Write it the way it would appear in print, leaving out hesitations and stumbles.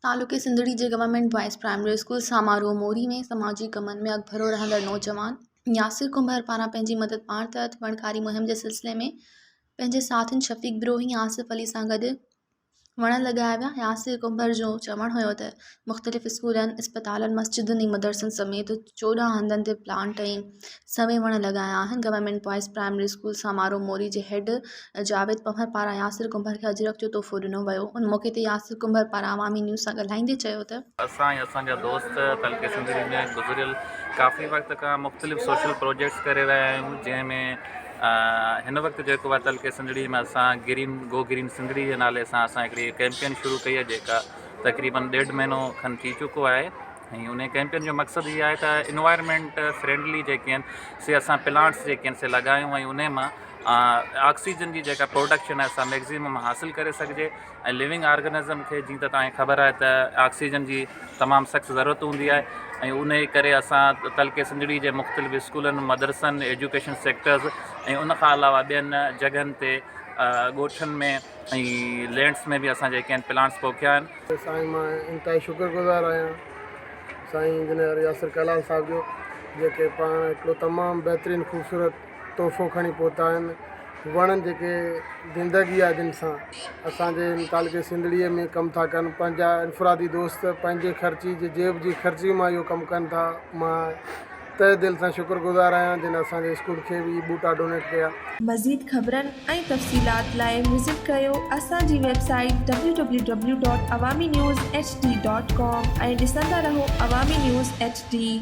तालुके सिंधड़ी जे government boys primary school समारोह मोरी में समाजी कमनि में अॻभरो रहंदड़ नौजवान यासिर कुंभर पारां पंहिंजी मदद पाण तहत वणकारी मुहिम जे सिलसिले में पंहिंजे साथियुनि शफ़ीक बिरोही आसिफ अली सां गॾु वण लॻाया विया। यासिर कुंभर जो चवणु हुयो त मुख़्तलिफ़ स्कूलनि, इस्पतालनि, मस्जिदुनि ऐं मदरसनि समेत 14 हंधनि ते प्लांट ऐं सवे वण लॻाया आहिनि। गवर्नमेंट बॉयज़ प्राइमरी स्कूल समारोह मोरी जे हेड जावेद पंवर पारां यासिर कुंभर खे अजरक जो तोहफ़ो ॾिनो वियो। उन मौक़े ते यासिर कुंभर पारां अवामी न्यूज़ सां ॻाल्हाईंदे चयो त असांजा दोस्त तलके सिंधड़ी में गुज़िरियल काफ़ी वक्त खां मुख़्तलिफ़ सोशल प्रोजेक्ट्स करे रहिया आहियूं, जंहिंमें हिन वक़्तु जेको आहे तलके सिंधड़ी में असां ग्रीन सिंधड़ी जे नाले सां असां हिकिड़ी कैंपेन शुरू कई आहे, जेका तक़रीबन 1.5 महीनो खनि थी चुको आहे। ऐं उन कैंपेन जो मक़सदु इहो आहे त इन्वायरमेंट फ्रेंडली जेके आहिनि से असां प्लांट्स जेके आहिनि से लॻायूं ऐं उन मां ऑक्सीजन जी जेका प्रोडक्शन आहे असां मैक्सिमम हासिलु करे सघिजे। ऐं लिविंग ऑर्गेनिज़म खे जीअं त तव्हांखे ख़बर आहे त ऑक्सीजन जी तमामु सख़्तु ज़रूरत हूंदी आहे। ऐं उन करे असां तलके सिंधड़ी जे मुख़्तलिफ़ स्कूलनि, मदरसनि, एजुकेशन सेक्टर्स ऐं उनखां अलावा ॿियनि जॻहनि ते ॻोठनि में ऐं लैंड्स में बि असां जेके आहिनि प्लांट्स पोखिया आहिनि। साईं मां इंतिहाई शुक्रगुज़ार आहियां साईं इंजीनियर यासिर कलाल साहिब जो, जेके पाण हिकिड़ो तमामु बहितरीनु ख़ूबसूरत तोहफ़ो खणी पहुता आहिनि। वणनि जेके ज़िंदगी आहे जिन सां असांजे तालुके सिंधड़ीअ में कमु था कनि, पंहिंजा इनफरादी दोस्त पंहिंजे ख़र्ची जे जेब जी ख़र्ची मां इहो कमु कनि था। मां तहे दिलि सां शुक्रगुज़ार आहियां जिन असांजे स्कूल खे बि बूटा डोनेट कया। मज़ीद ख़बरनि ऐं तफ़सीलात लाइ विज़िट कयो असांजी वेबसाइट www.awamiNewsHD.com ऐं ॾिसंदा रहो अवामी न्यूज़ HD।